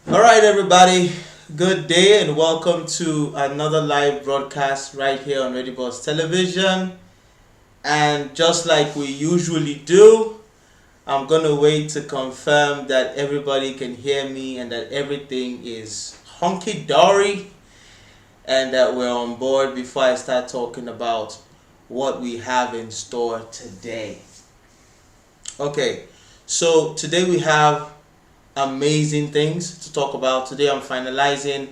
All right, everybody. Good day and welcome to another live broadcast right here on Ready Boss Television. And just like we usually do, I'm gonna wait to confirm that everybody can hear me and that everything is honky dory and that we're on board before I start talking about what we have in store today. Okay, so today we have amazing things to talk about. Today I'm finalizing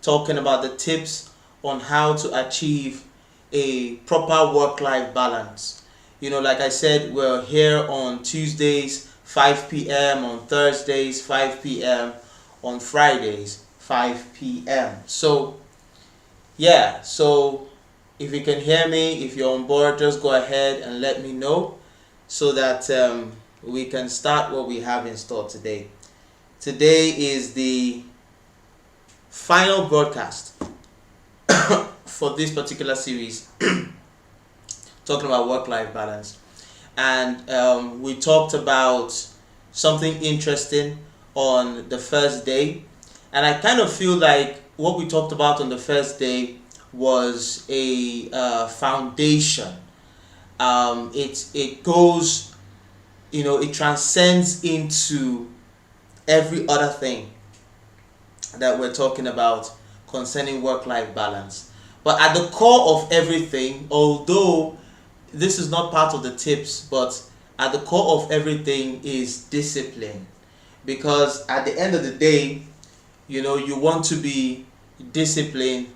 talking about the tips on how to achieve a proper work-life balance. Like I said, we're here on Tuesdays 5 p.m., on Thursdays 5 p.m., on Fridays 5 p.m. So if you can hear me, if you're on board, just go ahead and let me know so that we can start what we have in store today. Today is the final broadcast for this particular series talking about work-life balance. And we talked about something interesting on the first day. And I kind of feel like what we talked about on the first day was a foundation. It goes, it transcends into every other thing that we're talking about concerning work-life balance. But at the core of everything, although this is not part of the tips, but at the core of everything is discipline. Because at the end of the day, you want to be disciplined.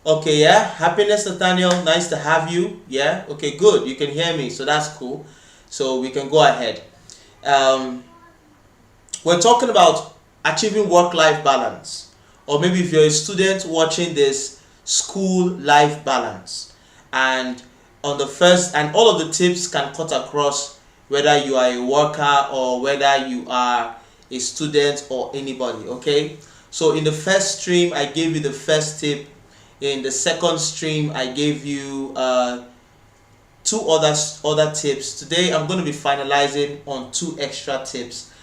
Okay, yeah, happiness, Nathaniel, nice to have you. Yeah, okay, good, you can hear me, so that's cool. So we can go ahead. We're talking about achieving work-life balance, or maybe if you're a student watching this, school life balance. And on the first, and all of the tips can cut across whether you are a worker or whether you are a student or anybody. Okay, so in the first stream I gave you the first tip. In the second stream I gave you two other tips. Today I'm going to be finalizing on two extra tips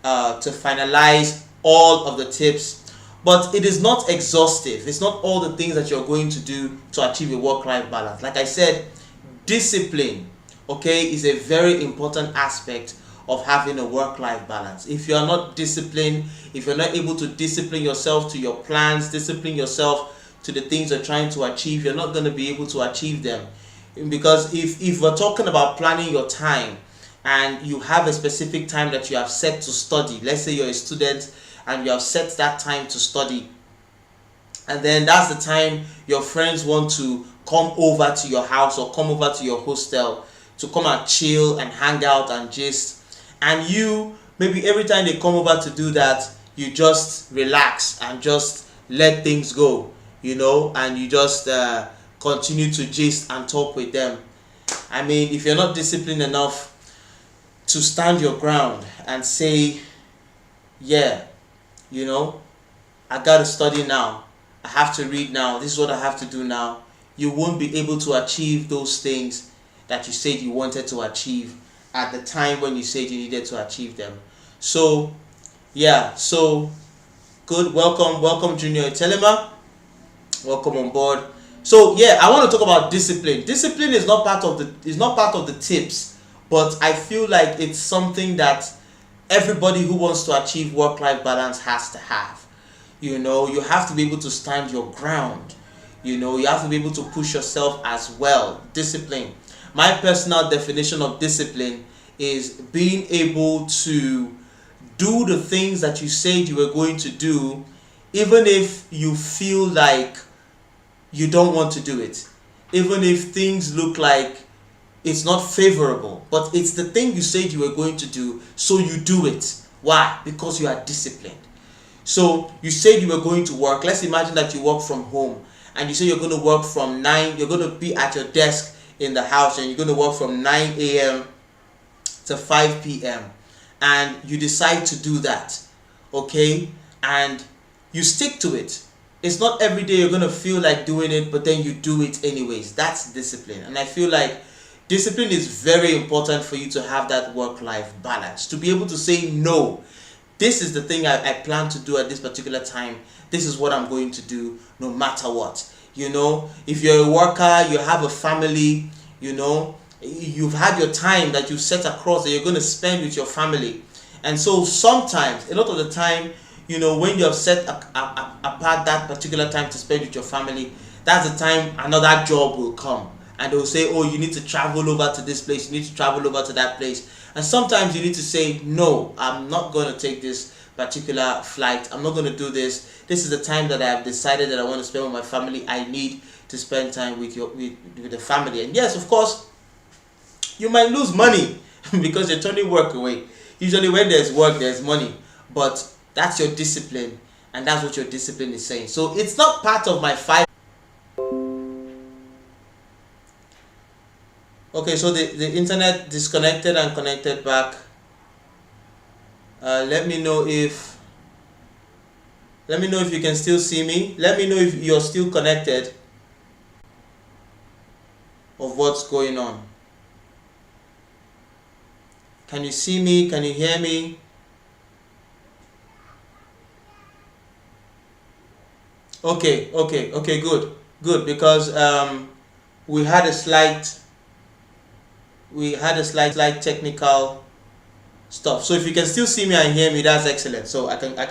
to finalize all of the tips. But it is not exhaustive. It's not all the things that you're going to do to achieve a work-life balance. Like I said, discipline, okay, is a very important aspect of having a work-life balance. If you are not disciplined, if you're not able to discipline yourself to your plans, discipline yourself to the things you're trying to achieve, you're not going to be able to achieve them. Because if we're talking about planning your time, and you have a specific time that you have set to study, let's say you're a student and you have set that time to study, and then that's the time your friends want to come over to your house or come over to your hostel to come and chill and hang out and gist, and you, maybe every time they come over to do that, you just relax and just let things go, and you just continue to gist and talk with them. I mean, if you're not disciplined enough to stand your ground and say, yeah, I gotta study now, I have to read now, this is what I have to do now, you won't be able to achieve those things that you said you wanted to achieve at the time when you said you needed to achieve them. So good. Welcome Junior Telema, welcome on board. So I want to talk about discipline. Discipline is not part of the tips, but I feel like it's something that everybody who wants to achieve work-life balance has to have. You have to be able to stand your ground. You have to be able to push yourself as well. Discipline. My personal definition of discipline is being able to do the things that you said you were going to do, even if you feel like you don't want to do it, even if things look like it's not favorable, but it's the thing you said you were going to do, so you do it. Why? Because you are disciplined. So you said you were going to work. Let's imagine that you work from home and you say you're going to work from 9, you're going to be at your desk in the house and you're going to work from 9 a.m. to 5 p.m. and you decide to do that, okay, and you stick to it. It's not every day you're going to feel like doing it, but then you do it anyways. That's discipline. And I feel like discipline is very important for you to have that work-life balance, to be able to say no. this is the thing I plan to do at this particular time. This is what I'm going to do no matter what. If you're a worker, you have a family, you've had your time that you set across that you're going to spend with your family. And so sometimes, a lot of the time, when you have set apart that particular time to spend with your family, that's the time another job will come. And they'll say, oh, you need to travel over to this place, you need to travel over to that place. And sometimes you need to say, no, I'm not going to take this particular flight. I'm not going to do this. This is the time that I have decided that I want to spend with my family. I need to spend time with the family. And yes, of course, you might lose money because you're turning work away. Usually when there's work, there's money. But that's your discipline. And that's what your discipline is saying. So it's not part of my 5. Okay, so the internet disconnected and connected back. Let me know if you can still see me. Let me know if you're still connected of what's going on. Can you see me? Can you hear me? Okay, good, because we had a slight technical stuff. So if you can still see me and hear me, that's excellent. So I can